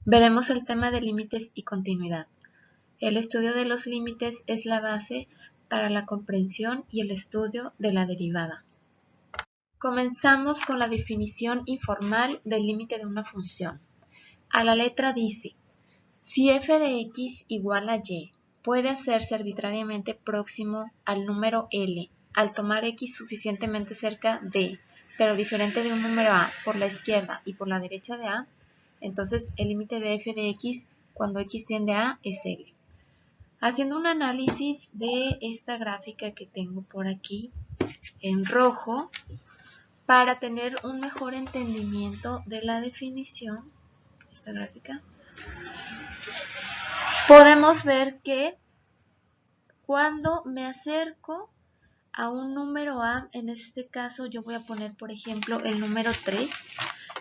Veremos el tema de límites y continuidad. El estudio de los límites es la base para la comprensión y el estudio de la derivada. Comenzamos con la definición informal del límite de una función. A la letra dice, si f de x igual a y, puede hacerse arbitrariamente próximo al número L al tomar x suficientemente cerca de, pero diferente de un número a por la izquierda y por la derecha de a, entonces el límite de f de x cuando x tiende a A es L. Haciendo un análisis de esta gráfica que tengo por aquí en rojo, para tener un mejor entendimiento de la definición, esta gráfica, podemos ver que cuando me acerco a un número A, en este caso yo voy a poner por ejemplo el número 3,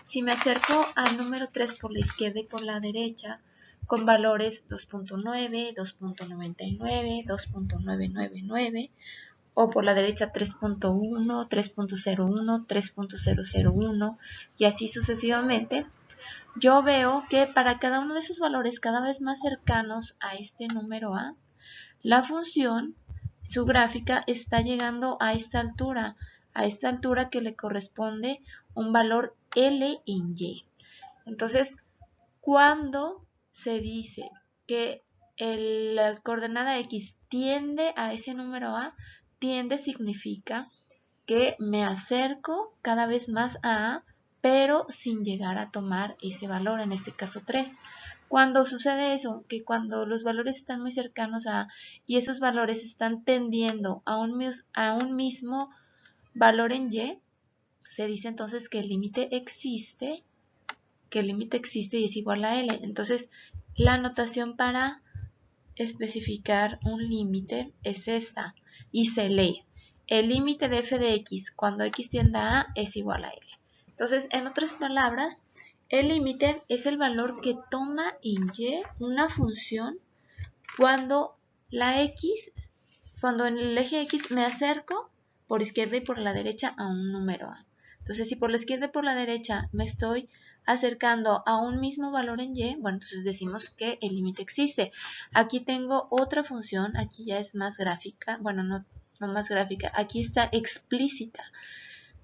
si me acerco al número 3 por la izquierda y por la derecha, con valores 2.9, 2.99, 2.999, o por la derecha 3.1, 3.01, 3.001 y así sucesivamente, yo veo que para cada uno de esos valores cada vez más cercanos a este número A, la función, su gráfica está llegando a esta altura que le corresponde un valor L en Y. Entonces, cuando se dice que la coordenada X tiende a ese número A, tiende significa que me acerco cada vez más a A, pero sin llegar a tomar ese valor, en este caso 3. Cuando sucede eso, que cuando los valores están muy cercanos a A y esos valores están tendiendo a un mismo valor en Y, se dice entonces que el límite existe y es igual a L. Entonces, la notación para especificar un límite es esta y se lee. El límite de f de x cuando x tiende a A es igual a L. Entonces, en otras palabras, el límite es el valor que toma en Y una función cuando cuando en el eje X me acerco por izquierda y por la derecha a un número A. Entonces, si por la izquierda y por la derecha me estoy acercando a un mismo valor en Y, bueno, entonces decimos que el límite existe. Aquí tengo otra función, aquí ya es más gráfica, bueno, no más gráfica, aquí está explícita.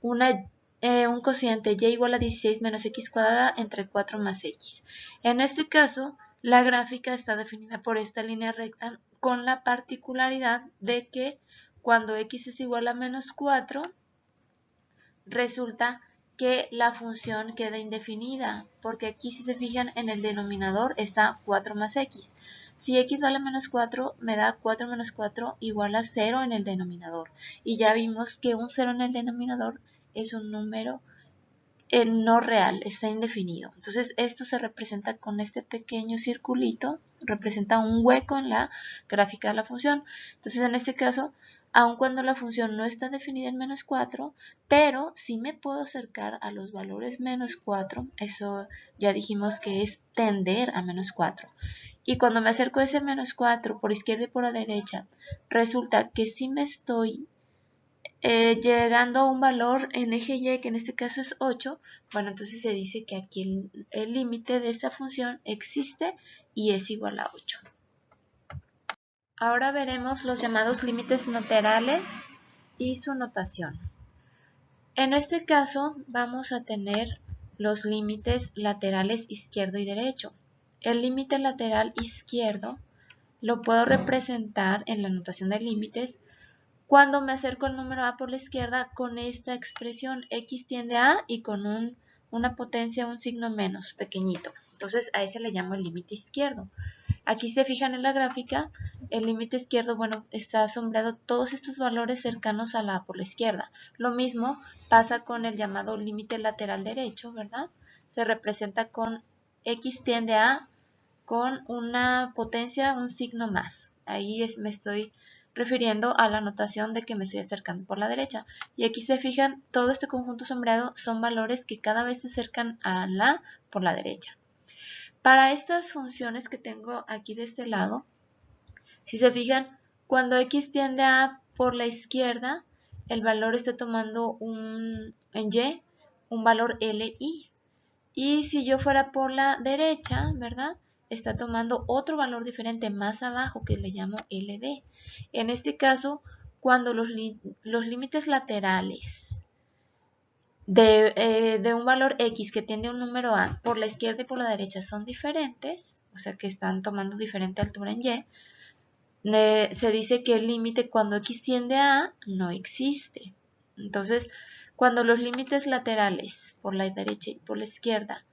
Un cociente y igual a 16 menos x cuadrada entre 4 más x. En este caso, la gráfica está definida por esta línea recta con la particularidad de que cuando x es igual a menos 4, resulta que la función queda indefinida, porque aquí si se fijan en el denominador está 4 más x. Si x vale menos 4, me da 4 menos 4 igual a 0 en el denominador. Y ya vimos que un 0 en el denominador es un número no real, está indefinido. Entonces esto se representa con este pequeño circulito, representa un hueco en la gráfica de la función. Entonces en este caso, aun cuando la función no está definida en menos 4, pero sí me puedo acercar a los valores menos 4, eso ya dijimos que es tender a menos 4. Y cuando me acerco a ese menos 4 por izquierda y por la derecha, resulta que sí me estoy llegando a un valor en eje Y, que en este caso es 8, bueno, entonces se dice que aquí el límite de esta función existe y es igual a 8. Ahora veremos los llamados límites laterales y su notación. En este caso vamos a tener los límites laterales izquierdo y derecho. El límite lateral izquierdo lo puedo representar en la notación de límites cuando me acerco al número A por la izquierda con esta expresión x tiende a A y con una potencia, un signo menos pequeñito. Entonces a ese le llamo el límite izquierdo. Aquí se fijan en la gráfica, el límite izquierdo, bueno, está sombreado todos estos valores cercanos a la A por la izquierda. Lo mismo pasa con el llamado límite lateral derecho, ¿verdad? Se representa con x tiende a A con una potencia, un signo más. Ahí me estoy refiriendo a la notación de que me estoy acercando por la derecha. Y aquí se fijan, todo este conjunto sombreado son valores que cada vez se acercan a la por la derecha. Para estas funciones que tengo aquí de este lado, si se fijan, cuando x tiende a A por la izquierda, el valor está tomando en Y un valor LI. Y si yo fuera por la derecha, ¿verdad? Está tomando otro valor diferente más abajo que le llamo LD. En este caso, cuando los límites laterales de un valor X que tiende a un número A por la izquierda y por la derecha son diferentes, o sea que están tomando diferente altura en Y, se dice que el límite cuando X tiende a A no existe. Entonces, cuando los límites laterales por la derecha y por la izquierda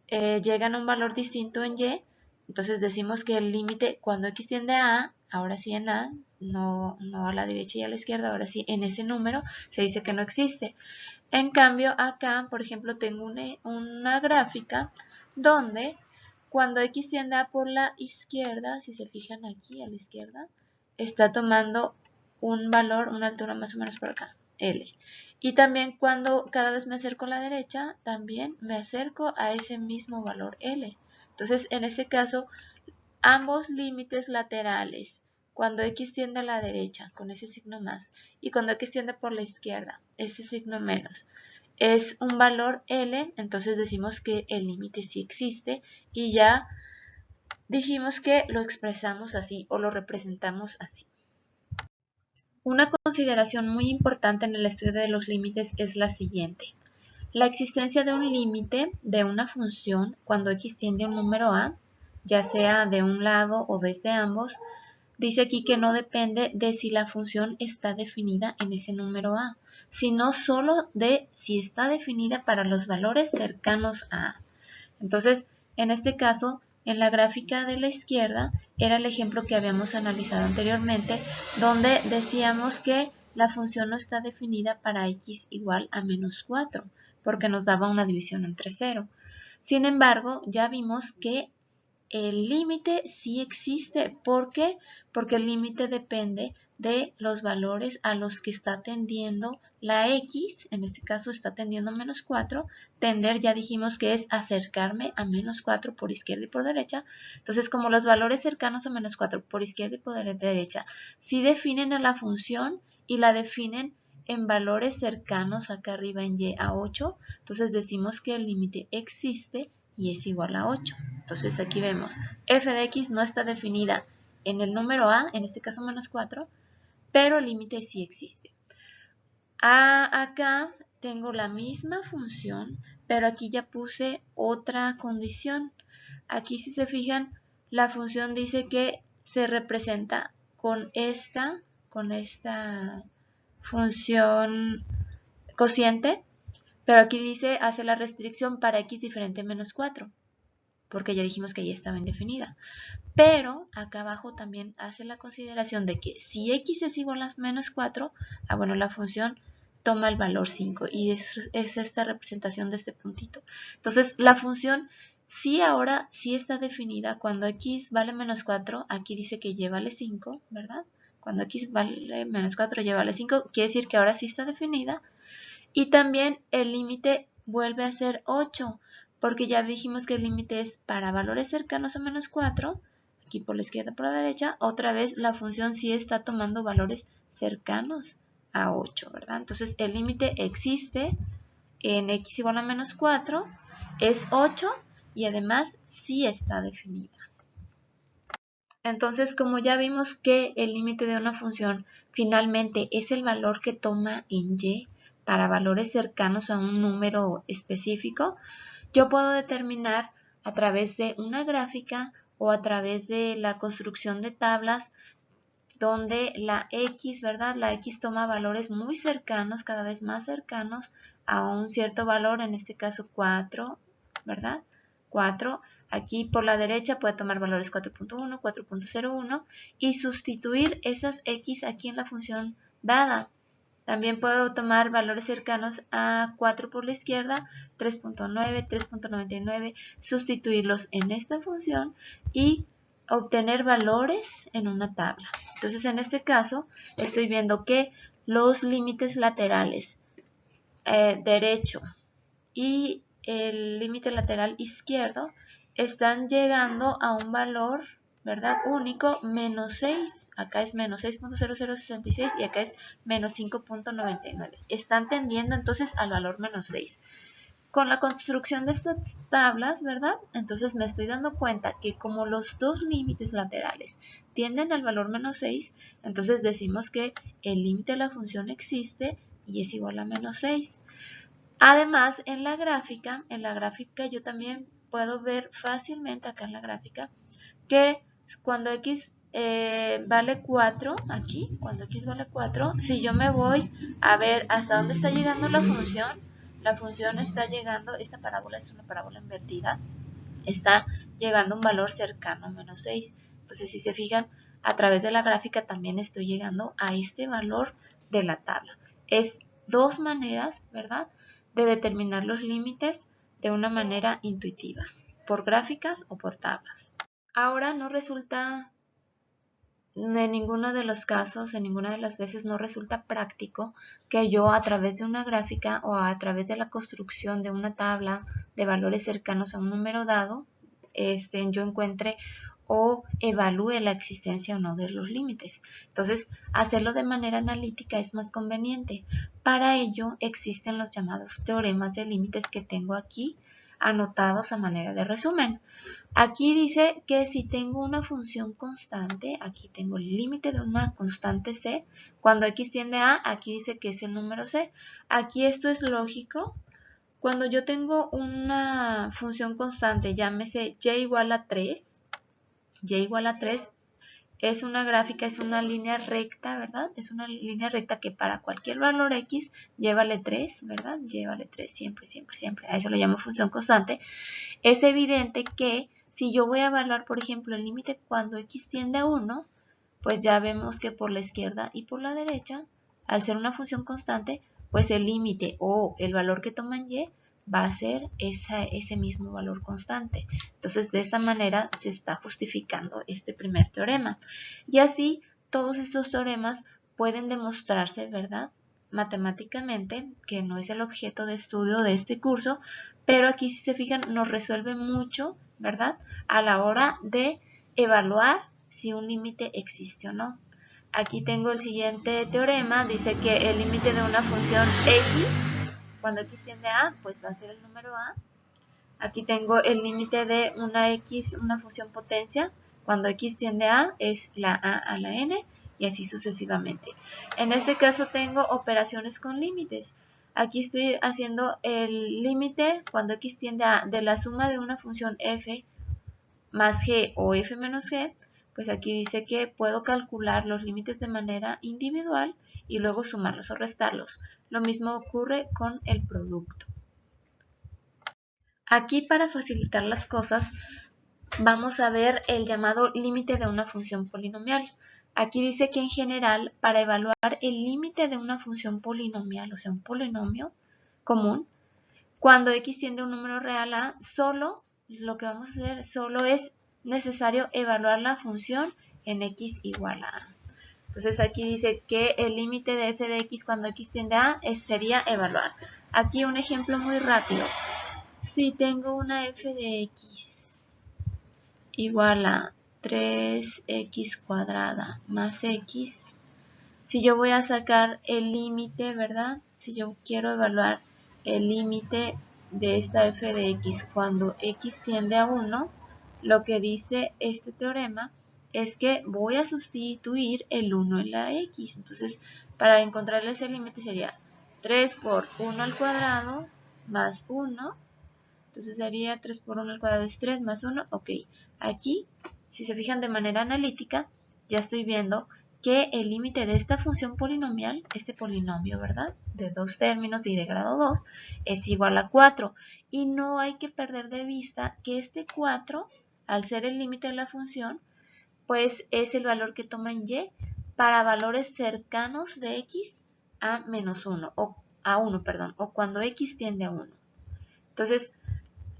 llegan a un valor distinto en Y, entonces decimos que el límite cuando X tiende a A, ahora sí en A, no a la derecha y a la izquierda, ahora sí en ese número se dice que no existe. En cambio acá, por ejemplo, tengo una gráfica donde cuando X tiende a por la izquierda, si se fijan aquí a la izquierda, está tomando un valor, una altura más o menos por acá, L. Y también cuando cada vez me acerco a la derecha, también me acerco a ese mismo valor L. Entonces, en este caso, ambos límites laterales, cuando X tiende a la derecha, con ese signo más, y cuando X tiende por la izquierda, ese signo menos, es un valor L, entonces decimos que el límite sí existe y ya dijimos que lo expresamos así o lo representamos así. Una consideración muy importante en el estudio de los límites es la siguiente. La existencia de un límite de una función cuando X tiende a un número A, ya sea de un lado o desde ambos, dice aquí que no depende de si la función está definida en ese número A, sino solo de si está definida para los valores cercanos a A. Entonces, en este caso, en la gráfica de la izquierda era el ejemplo que habíamos analizado anteriormente, donde decíamos que la función no está definida para x igual a menos 4, porque nos daba una división entre 0. Sin embargo, ya vimos que el límite sí existe. ¿Por qué? Porque el límite depende de los valores a los que está tendiendo la X, en este caso está tendiendo a menos 4, tender ya dijimos que es acercarme a menos 4 por izquierda y por derecha, entonces como los valores cercanos a menos 4 por izquierda y por derecha sí definen a la función y la definen en valores cercanos acá arriba en Y a 8, entonces decimos que el límite existe y es igual a 8. Entonces aquí vemos, f de x no está definida en el número a, en este caso menos 4, pero el límite sí existe. Acá tengo la misma función, pero aquí ya puse otra condición. Aquí si se fijan, la función dice que se representa con esta función cociente, pero aquí dice hace la restricción para x diferente a menos 4, porque ya dijimos que ya estaba indefinida. Pero acá abajo también hace la consideración de que si x es igual a menos 4, bueno, la función toma el valor 5 y es esta representación de este puntito. Entonces, la función sí ahora sí está definida. Cuando x vale menos 4, aquí dice que y vale 5, ¿verdad? Cuando x vale menos 4, y vale 5, quiere decir que ahora sí está definida. Y también el límite vuelve a ser 8, porque ya dijimos que el límite es para valores cercanos a menos 4, aquí por la izquierda por la derecha, otra vez la función sí está tomando valores cercanos a 8, ¿verdad? Entonces el límite existe en x igual a menos 4, es 8 y además sí está definida. Entonces, como ya vimos que el límite de una función finalmente es el valor que toma en Y para valores cercanos a un número específico, yo puedo determinar a través de una gráfica o a través de la construcción de tablas donde la X, ¿verdad? La X toma valores muy cercanos, cada vez más cercanos a un cierto valor, en este caso 4, ¿verdad? 4. Aquí por la derecha puede tomar valores 4.1, 4.01 y sustituir esas X aquí en la función dada. También puedo tomar valores cercanos a 4 por la izquierda, 3.9, 3.99, sustituirlos en esta función y obtener valores en una tabla. Entonces, en este caso, estoy viendo que los límites laterales derecho y el límite lateral izquierdo están llegando a un valor, ¿verdad? Único, menos 6. Acá es menos 6.0066 y acá es menos 5.99. Están tendiendo entonces al valor menos 6. Con la construcción de estas tablas, ¿verdad? Entonces me estoy dando cuenta que como los dos límites laterales tienden al valor menos 6, entonces decimos que el límite de la función existe y es igual a menos 6. Además, en la gráfica yo también puedo ver fácilmente acá en la gráfica que cuando x vale 4, aquí, cuando x vale 4, si yo me voy a ver hasta dónde está llegando la función está llegando, esta parábola es una parábola invertida, está llegando a un valor cercano a menos 6. Entonces, si se fijan, a través de la gráfica también estoy llegando a este valor de la tabla. Es dos maneras, ¿verdad?, de determinar los límites de una manera intuitiva, por gráficas o por tablas. Ahora no resulta, en ninguno de los casos, en ninguna de las veces no resulta práctico que yo a través de una gráfica o a través de la construcción de una tabla de valores cercanos a un número dado, yo encuentre o evalúe la existencia o no de los límites. Entonces, hacerlo de manera analítica es más conveniente. Para ello existen los llamados teoremas de límites que tengo aquí anotados a manera de resumen. Aquí dice que si tengo una función constante, aquí tengo el límite de una constante c, cuando x tiende a, aquí dice que es el número c. Aquí esto es lógico. Cuando yo tengo una función constante, llámese y igual a 3, es una gráfica, es una línea recta, ¿verdad? Es una línea recta que para cualquier valor x, llévale 3, ¿verdad? Llévale 3 siempre, siempre, siempre. A eso le llamo función constante. Es evidente que si yo voy a evaluar, por ejemplo, el límite cuando x tiende a 1, pues ya vemos que por la izquierda y por la derecha, al ser una función constante, pues el límite o el valor que toma en y va a ser ese mismo valor constante. Entonces, de esa manera se está justificando este primer teorema. Y así, todos estos teoremas pueden demostrarse, ¿verdad?, matemáticamente, que no es el objeto de estudio de este curso, pero aquí, si se fijan, nos resuelve mucho, ¿verdad?, a la hora de evaluar si un límite existe o no. Aquí tengo el siguiente teorema, dice que el límite de una función x, cuando x tiende a a, pues va a ser el número a. Aquí tengo el límite de una x, una función potencia, cuando x tiende a es la a la n, y así sucesivamente. En este caso tengo operaciones con límites. Aquí estoy haciendo el límite cuando x tiende a de la suma de una función f más g o f menos g, pues aquí dice que puedo calcular los límites de manera individual y luego sumarlos o restarlos. Lo mismo ocurre con el producto. Aquí, para facilitar las cosas, vamos a ver el llamado límite de una función polinomial. Aquí dice que en general, para evaluar el límite de una función polinomial, o sea, un polinomio común, cuando x tiende a un número real a, lo que vamos a hacer solo es necesario evaluar la función en x igual a a. Entonces aquí dice que el límite de f de x cuando x tiende a sería evaluar. Aquí un ejemplo muy rápido. Si tengo una f de x igual a 3x cuadrada más x, si yo voy a sacar el límite, ¿verdad? Si yo quiero evaluar el límite de esta f de x cuando x tiende a 1, lo que dice este teorema es que voy a sustituir el 1 en la x. Entonces, para encontrarle ese límite sería 3 por 1 al cuadrado más 1. Entonces sería 3 por 1 al cuadrado es 3 más 1. Ok, aquí, si se fijan de manera analítica, ya estoy viendo que el límite de esta función polinomial, este polinomio, ¿verdad?, de dos términos y de grado 2, es igual a 4. Y no hay que perder de vista que este 4, al ser el límite de la función, pues es el valor que toma en y para valores cercanos de x a menos 1, o a 1, perdón, o cuando x tiende a 1. Entonces,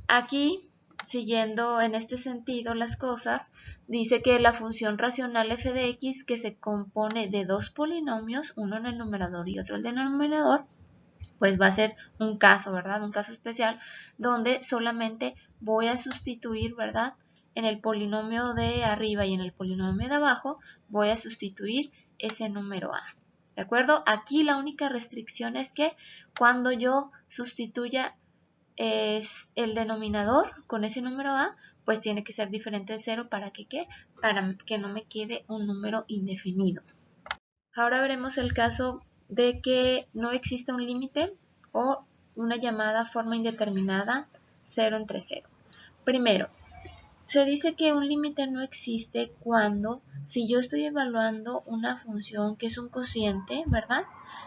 aquí, siguiendo en este sentido las cosas, dice que la función racional f de x, que se compone de dos polinomios, uno en el numerador y otro en el denominador, pues va a ser un caso, ¿verdad? Un caso especial donde solamente voy a sustituir, ¿verdad?, en el polinomio de arriba y en el polinomio de abajo, voy a sustituir ese número a. ¿De acuerdo? Aquí la única restricción es que cuando yo sustituya es el denominador con ese número a, pues tiene que ser diferente de 0 para que, ¿qué? Para que no me quede un número indefinido. Ahora veremos el caso de que no exista un límite o una llamada forma indeterminada 0 entre 0. Primero, se dice que un límite no existe cuando, si yo estoy evaluando una función que es un cociente, ¿verdad?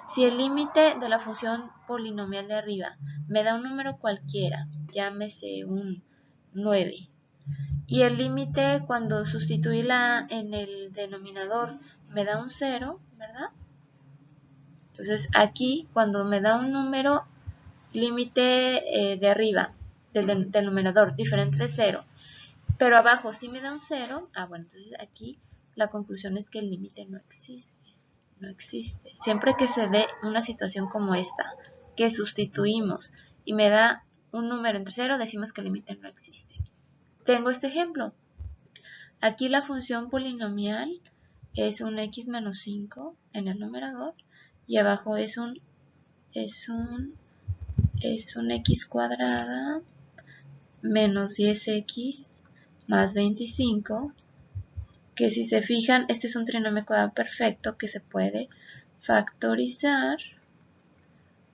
Si el límite de la función polinomial de arriba me da un número cualquiera, llámese un 9, y el límite cuando sustituí la A en el denominador me da un 0, ¿verdad? Entonces aquí cuando me da un número límite de arriba del numerador diferente de 0, pero abajo sí me da un 0, bueno, entonces aquí la conclusión es que el límite no existe. No existe. Siempre que se dé una situación como esta, que sustituimos y me da un número entre 0, decimos que el límite no existe. Tengo este ejemplo. Aquí la función polinomial es un x menos 5 en el numerador y abajo es un x cuadrada menos 10x más 25, que si se fijan, este es un trinomio cuadrado perfecto que se puede factorizar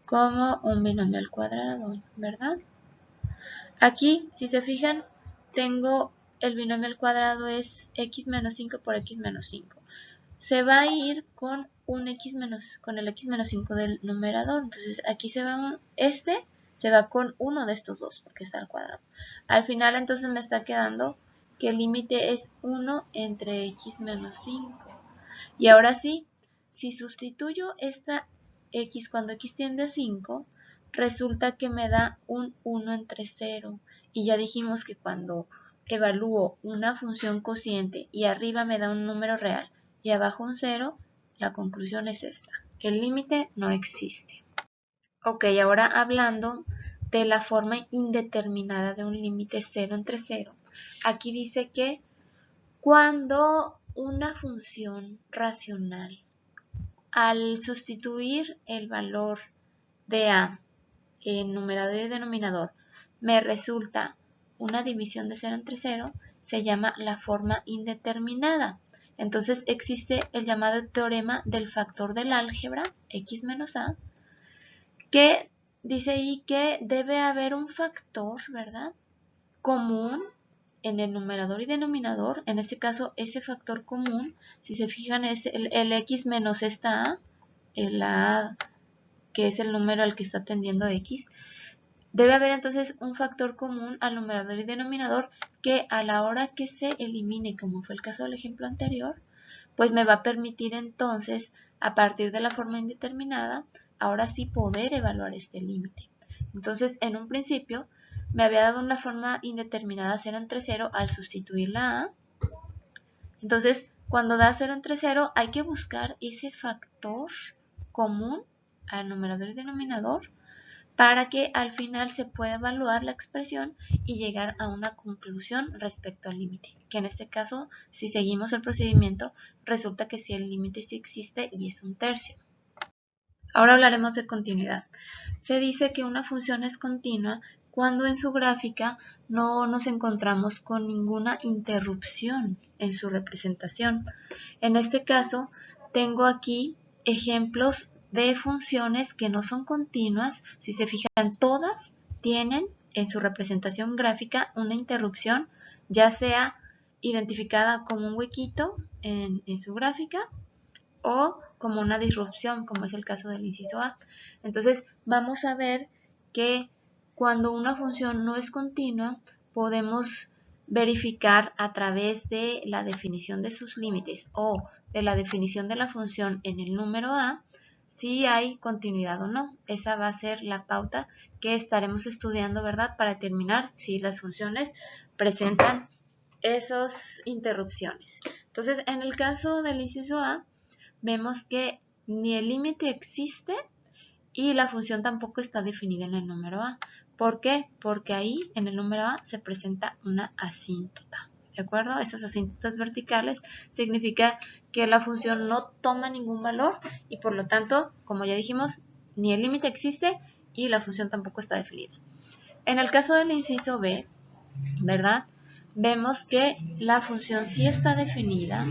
como un binomio al cuadrado, ¿verdad? Aquí, si se fijan, tengo el binomio al cuadrado es x menos 5 por x menos 5. Se va a ir con el x menos 5 del numerador. Entonces aquí se va se va con uno de estos dos porque está al cuadrado. Al final entonces me está quedando que el límite es 1 entre x menos 5. Y ahora sí, si sustituyo esta x cuando x tiende a 5, resulta que me da un 1 entre 0. Y ya dijimos que cuando evalúo una función cociente y arriba me da un número real y abajo un 0, la conclusión es esta. El límite no existe. Ok, ahora hablando de la forma indeterminada de un límite 0 entre 0. Aquí dice que cuando una función racional, al sustituir el valor de a en numerador y denominador, me resulta una división de 0 entre 0, se llama la forma indeterminada. Entonces existe el llamado teorema del factor del álgebra, x menos a, que dice ahí que debe haber un factor, ¿verdad?, común en el numerador y denominador. En este caso, ese factor común, si se fijan, es el x menos esta a, la a que es el número al que está tendiendo x. Debe haber entonces un factor común al numerador y denominador que a la hora que se elimine, como fue el caso del ejemplo anterior, pues me va a permitir entonces, a partir de la forma indeterminada, ahora sí poder evaluar este límite. Entonces, en un principio, me había dado una forma indeterminada 0 entre 0 al sustituir la a. Entonces, cuando da 0 entre 0, hay que buscar ese factor común al numerador y denominador para que al final se pueda evaluar la expresión y llegar a una conclusión respecto al límite, que en este caso, si seguimos el procedimiento, resulta que sí, el límite sí existe y es un tercio. Ahora hablaremos de continuidad. Se dice que una función es continua cuando en su gráfica no nos encontramos con ninguna interrupción en su representación. En este caso, tengo aquí ejemplos de funciones que no son continuas. Si se fijan, todas tienen en su representación gráfica una interrupción, ya sea identificada como un huequito en su gráfica o como una disrupción, como es el caso del inciso A. Entonces, vamos a ver que cuando una función no es continua, podemos verificar a través de la definición de sus límites o de la definición de la función en el número A, si hay continuidad o no. Esa va a ser la pauta que estaremos estudiando, ¿verdad?, para determinar si las funciones presentan esas interrupciones. Entonces, en el caso del inciso A, vemos que ni el límite existe y la función tampoco está definida en el número a. ¿Por qué? Porque ahí en el número a se presenta una asíntota. ¿De acuerdo? Esas asíntotas verticales significa que la función no toma ningún valor y por lo tanto, como ya dijimos, ni el límite existe y la función tampoco está definida. En el caso del inciso B, ¿verdad? Vemos que la función sí está definida.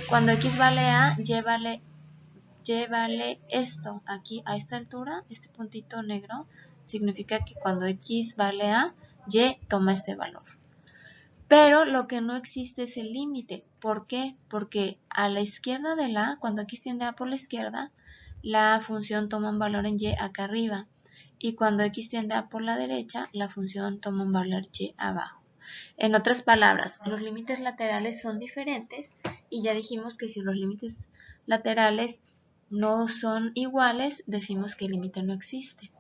Cuando x vale a, y vale esto. Aquí a esta altura, este puntito negro, significa que cuando x vale a, y toma este valor. Pero lo que no existe es el límite. ¿Por qué? Porque a la izquierda de la, cuando x tiende a por la izquierda, la función toma un valor en y acá arriba. Y cuando x tiende a por la derecha, la función toma un valor y abajo. En otras palabras, los límites laterales son diferentes y ya dijimos que si los límites laterales no son iguales, decimos que el límite no existe.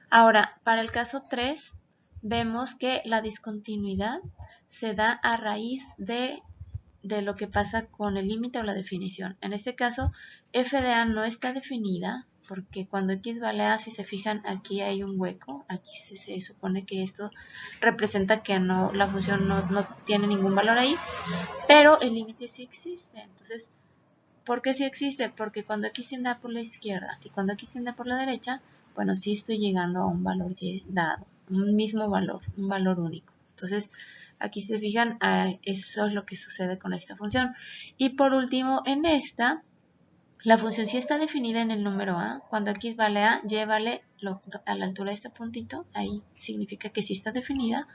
Ahora, para el caso 3, vemos que la discontinuidad se da a raíz de lo que pasa con el límite o la definición. En este caso, f de a no está definida, porque cuando x vale a, si se fijan, aquí hay un hueco, aquí se supone que esto representa que no, la función no tiene ningún valor ahí, pero el límite sí existe. Entonces, ¿por qué sí existe? Porque cuando x tiende a por la izquierda y cuando x tiende a por la derecha, bueno, sí estoy llegando a un valor y dado, un mismo valor, un valor único. Entonces, aquí se fijan, eso es lo que sucede con esta función. Y por último, en esta, la función sí está definida en el número a. Cuando x vale a, y vale a la altura de este puntito, ahí significa que sí está definida.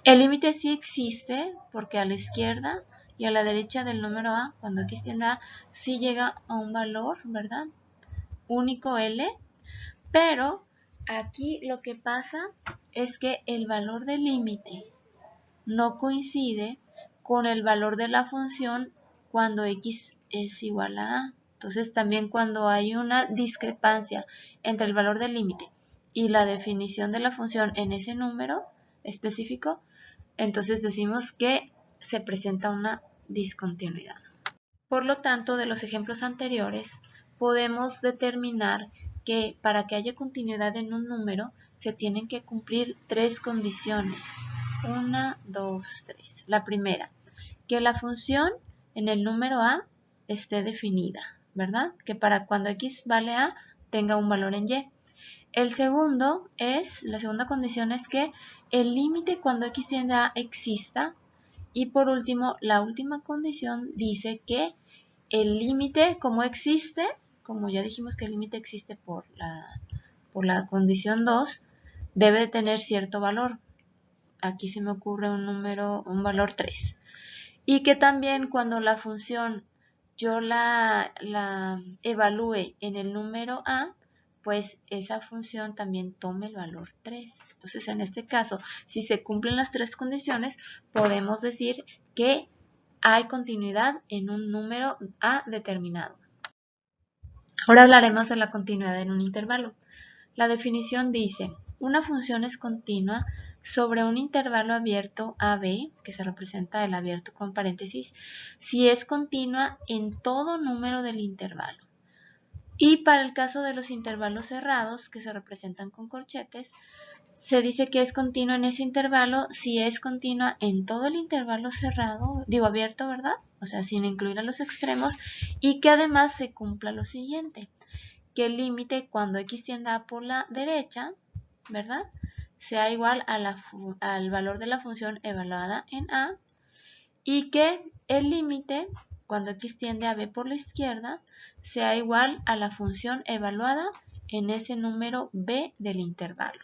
El límite sí existe porque a la izquierda y a la derecha del número a, cuando x tiende a, sí llega a un valor, ¿verdad? Único L, pero aquí lo que pasa es que el valor del límite no coincide con el valor de la función cuando x es igual a a. Entonces también cuando hay una discrepancia entre el valor del límite y la definición de la función en ese número específico, entonces decimos que se presenta una discontinuidad. Por lo tanto, de los ejemplos anteriores, podemos determinar que para que haya continuidad en un número, se tienen que cumplir tres condiciones. 1, 2, 3. La primera, que la función en el número a esté definida, ¿verdad? Que para cuando x vale a, tenga un valor en y. La segunda condición es que el límite cuando x tiende a exista. Y por último, la última condición dice que el límite, como existe, como ya dijimos que el límite existe por la condición 2, debe de tener cierto valor. Aquí se me ocurre un valor 3. Y que también cuando la función yo la evalúe en el número a, pues esa función también tome el valor 3. Entonces, en este caso, si se cumplen las tres condiciones, podemos decir que hay continuidad en un número a determinado. Ahora hablaremos de la continuidad en un intervalo. La definición dice, una función es continua sobre un intervalo abierto AB, que se representa el abierto con paréntesis, si es continua en todo número del intervalo. Y para el caso de los intervalos cerrados, que se representan con corchetes, se dice que es continua en ese intervalo si es continua en todo el intervalo cerrado, abierto, ¿verdad? O sea, sin incluir a los extremos, y que además se cumpla lo siguiente, que el límite cuando x tiende a por la derecha, ¿verdad?, sea igual al valor de la función evaluada en a, y que el límite cuando x tiende a b por la izquierda sea igual a la función evaluada en ese número b del intervalo.